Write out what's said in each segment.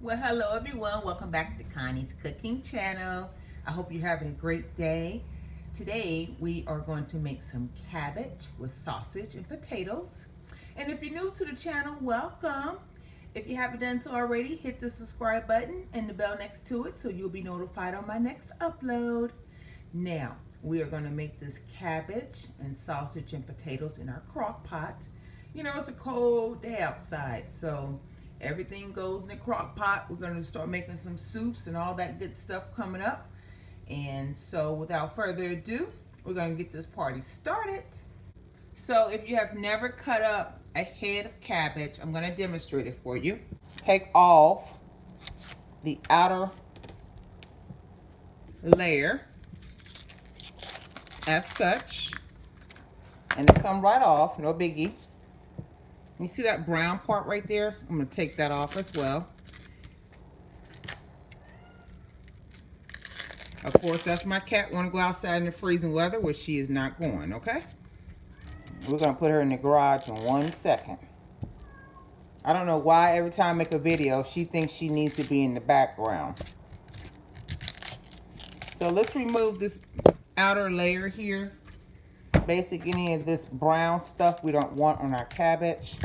Well, hello everyone. Welcome back to Connie's Cooking Channel. I hope you're having a great day. Today we are going to make some cabbage with sausage and potatoes. And if you're new to the channel, welcome. If you haven't done so already, hit the subscribe button and the bell next to it so you'll be notified on my next upload. Now, we are going to make this cabbage and sausage and potatoes in our crock pot. You know, it's a cold day outside, so everything goes in the crock pot. We're going to start making some soups and all that good stuff coming up. And so without further ado, we're going to get this party started. So if you have never cut up a head of cabbage, I'm going to demonstrate it for you. Take off the outer layer as such, and it come right off, no biggie. You see that brown part right there? I'm going to take that off as well. Of course, that's my cat want to go outside in the freezing weather, which she is not going, okay? We're going to put her in the garage in 1 second. I don't know why every time I make a video, she thinks she needs to be in the background. So let's remove this outer layer here. Basically, any of this brown stuff we don't want on our cabbage.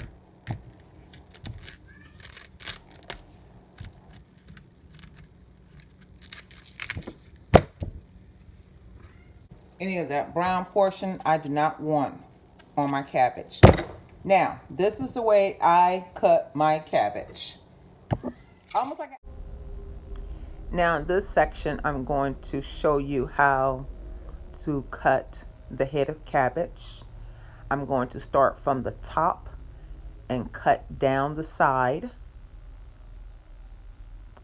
Any of that brown portion I do not want on my cabbage. Now, this is the way I cut my cabbage. Almost like now in this section, I'm going to show you how to cut the head of cabbage. I'm going to start from the top and cut down the side.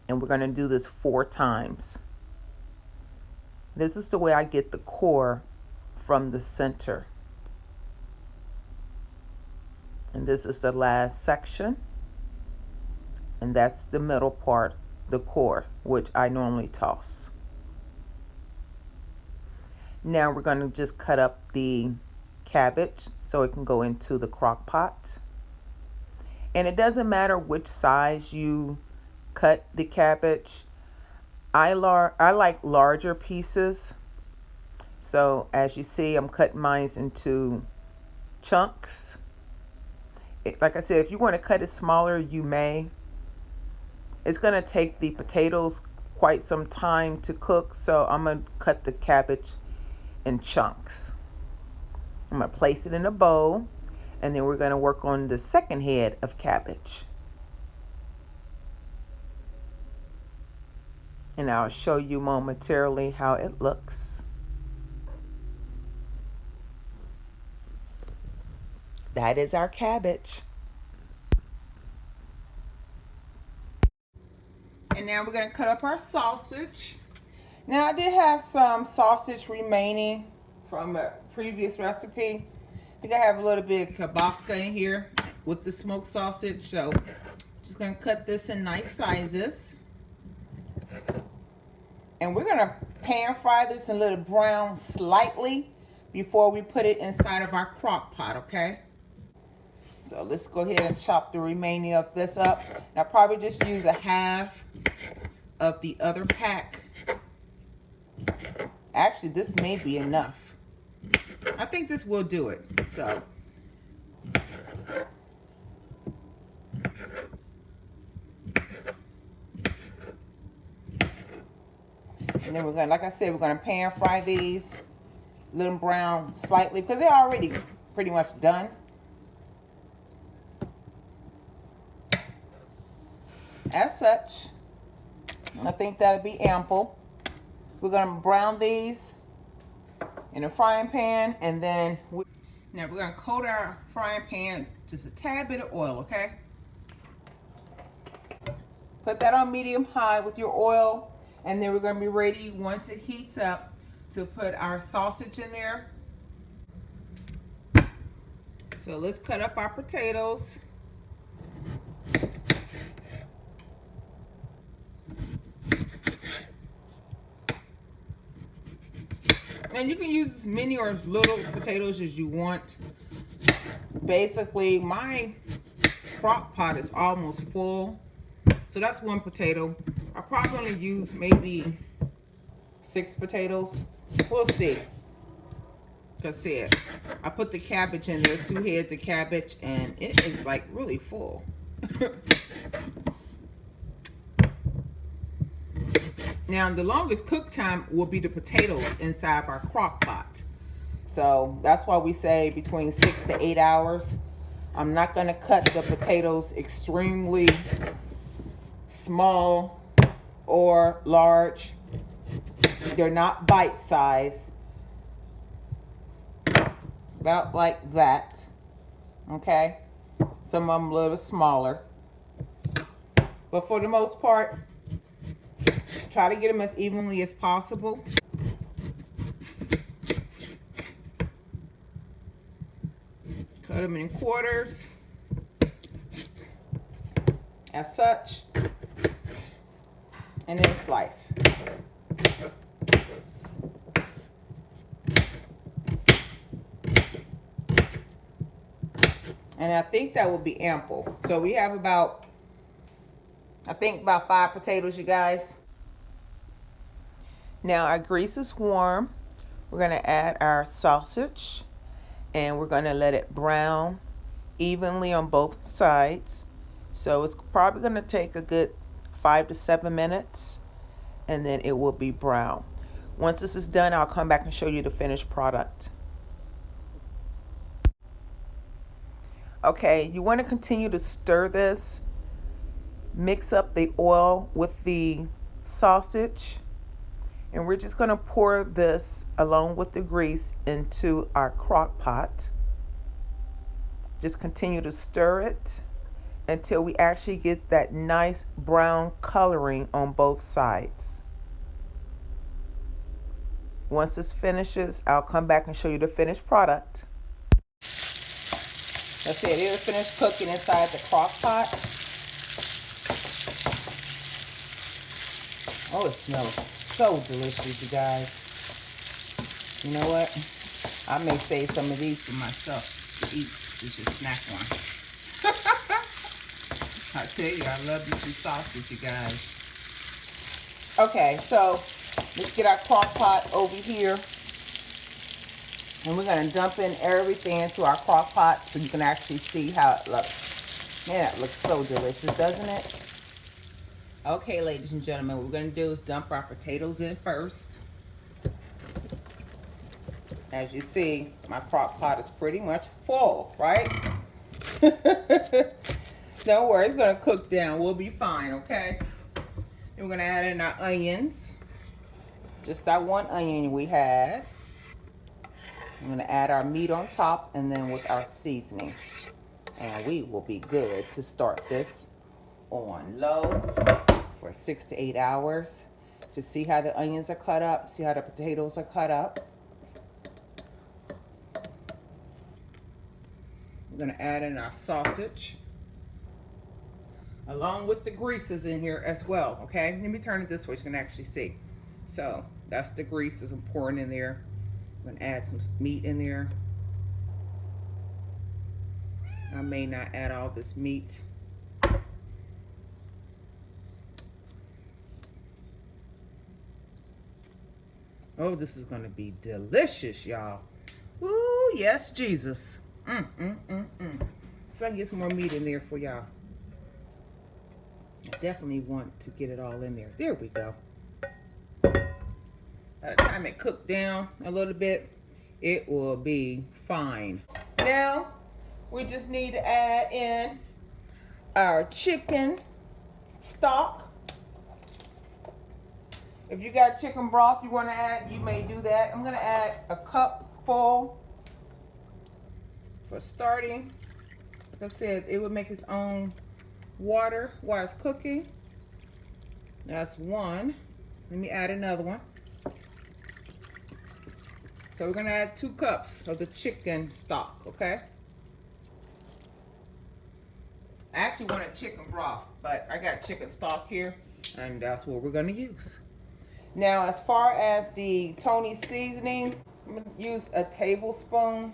And we're going to do this 4 times. This is the way I get the core from the center. And this is the last section. And that's the middle part, the core, which I normally toss. Now we're going to just cut up the cabbage so it can go into the crock pot. And it doesn't matter which size you cut the cabbage. I like larger pieces. So as you see, I'm cutting mine into chunks. Like I said, if you want to cut it smaller, you may. It's going to take the potatoes quite some time to cook, so I'm going to cut the cabbage in chunks. I'm going to place it in a bowl, and then we're going to work on the second head of cabbage. And I'll show you momentarily how it looks. That is our cabbage. And now we're going to cut up our sausage. Now I did have some sausage remaining from a previous recipe. I think I have a little bit of kielbasa in here with the smoked sausage. So I'm just going to cut this in nice sizes. And we're going to pan fry this and let it brown slightly before we put it inside of our crock pot, okay? So let's go ahead and chop the remaining of this up. And I'll probably just use a half of the other pack. Actually, this may be enough. I think this will do it. So and then we're going to, like I said, we're going to pan fry these, let them brown slightly because they're already pretty much done. As such, I think that'll be ample. We're going to brown these in a frying pan, and then now we're going to coat our frying pan just a tad bit of oil, okay? Put that on medium high with your oil. And then we're going to be ready, once it heats up, to put our sausage in there. So let's cut up our potatoes. And you can use as many or as little potatoes as you want. Basically, my crock pot is almost full. So that's 1 potato. I'm probably going to use maybe 6 potatoes. We'll see. Like I said, I put the cabbage in there, 2 heads of cabbage, and it is like really full. Now, the longest cook time will be the potatoes inside our crock pot. So that's why we say between 6 to 8 hours. I'm not going to cut the potatoes extremely small or large. They're not bite size. About like that. Okay? Some of them a little smaller. But for the most part, try to get them as evenly as possible. Cut them in quarters as such, and then slice. And I think that will be ample. So we have about, I think about 5 potatoes, you guys. Now our grease is warm. We're gonna add our sausage and we're gonna let it brown evenly on both sides. So it's probably gonna take a good 5 to 7 minutes and then it will be brown. Once this is done, I'll come back and show you the finished product. Okay, you want to continue to stir this. Mix up the oil with the sausage. And we're just going to pour this along with the grease into our crock pot. Just continue to stir it until we actually get that nice brown coloring on both sides. Once this finishes, I'll come back and show you the finished product. That's it. It'll finish cooking inside the crock pot. Oh, it smells so delicious, you guys. You know what? I may save some of these for myself to eat. Just a snack one. I tell you, I love you some sausage, you guys. Okay, so let's get our crock pot over here. And we're going to dump in everything into our crock pot so you can actually see how it looks. Man, it looks so delicious, doesn't it? Okay, ladies and gentlemen, what we're going to do is dump our potatoes in first. As you see, my crock pot is pretty much full, right? Don't worry, it's going to cook down. We'll be fine, okay? And we're going to add in our onions. Just that 1 onion we had. I'm going to add our meat on top and then with our seasoning. And we will be good to start this on low for 6 to 8 hours. To see how the onions are cut up, see how the potatoes are cut up. We're going to add in our sausage. Along with the greases in here as well, okay? Let me turn it this way so you can actually see. So that's the greases I'm pouring in there. I'm going to add some meat in there. I may not add all this meat. Oh, this is going to be delicious, y'all. Ooh, yes, Jesus. So I can get some more meat in there for y'all. I definitely want to get it all in there. There we go. By the time it cooked down a little bit, it will be fine. Now, we just need to add in our chicken stock. If you got chicken broth you want to add, you may do that. I'm going to add a cup full for starting. Like I said, it would make its own water while it's cooking. That's 1. Let me add another one. So we're going to add 2 cups of the chicken stock, okay? I actually wanted chicken broth, but I got chicken stock here, and that's what we're going to use. Now, as far as the Tony seasoning, I'm going to use a tablespoon.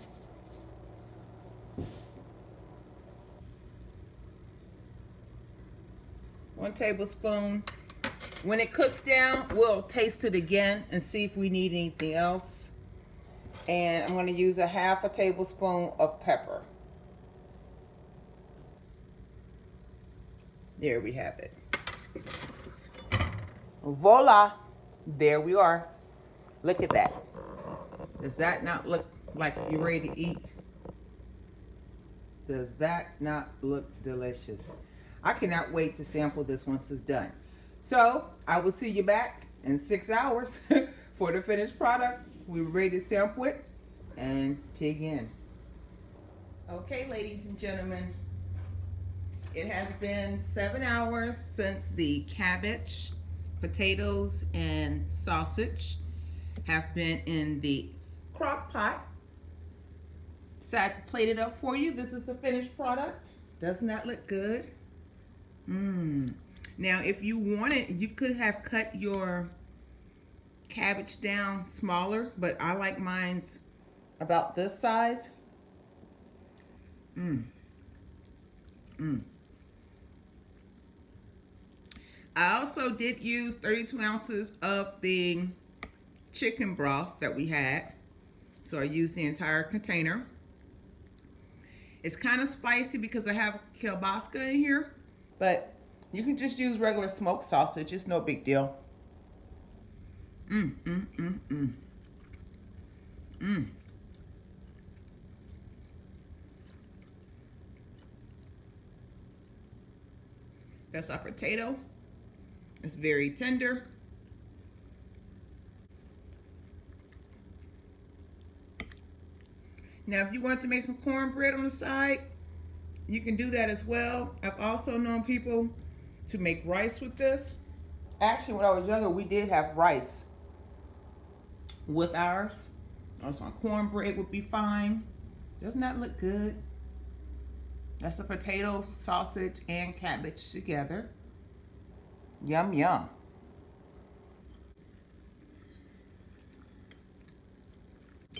1 tablespoon. When it cooks down, we'll taste it again and see if we need anything else. And I'm going to use a 1/2 tablespoon of pepper. There we have it. Voila! There we are. Look at that. Does that not look like you're ready to eat? Does that not look delicious? I cannot wait to sample this once it's done. So I will see you back in 6 hours for the finished product. We're ready to sample it and pig in. Okay, ladies and gentlemen, it has been 7 hours since the cabbage, potatoes, and sausage have been in the crock pot. Decided to plate it up for you. This is the finished product. Doesn't that look good? Now, if you wanted, you could have cut your cabbage down smaller, but I like mine's about this size. I also did use 32 ounces of the chicken broth that we had. So I used the entire container. It's kind of spicy because I have kielbasa in here, but you can just use regular smoked sausage. It's no big deal. That's our potato. It's very tender. Now, if you want to make some cornbread on the side, you can do that as well. I've also known people to make rice with this. Actually, when I was younger, we did have rice with ours. Also, cornbread would be fine. Doesn't that look good? That's the potatoes, sausage, and cabbage together. Yum, yum.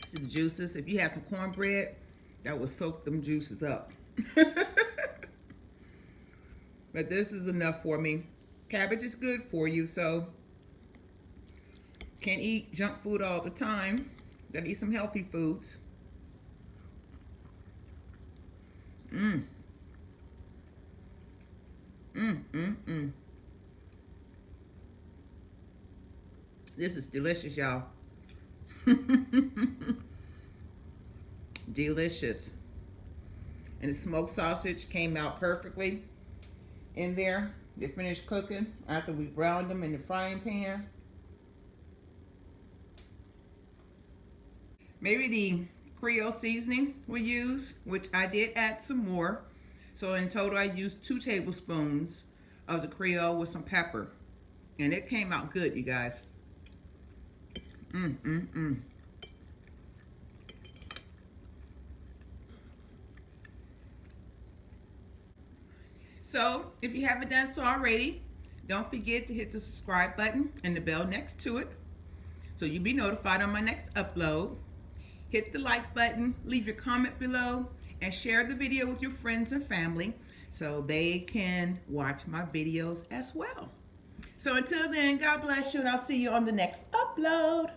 See the juices? If you had some cornbread, that would soak them juices up. But this is enough for me. Cabbage is good for you, so can't eat junk food all the time. Gotta eat some healthy foods. This is delicious, y'all. Delicious. And the smoked sausage came out perfectly in there. They finished cooking after we browned them in the frying pan. Maybe the Creole seasoning we use, which I did add some more. So in total, I used 2 tablespoons of the Creole with some pepper. And it came out good, you guys. So, if you haven't done so already, don't forget to hit the subscribe button and the bell next to it so you'll be notified on my next upload. Hit the like button, leave your comment below, and share the video with your friends and family so they can watch my videos as well. So until then, God bless you, and I'll see you on the next upload.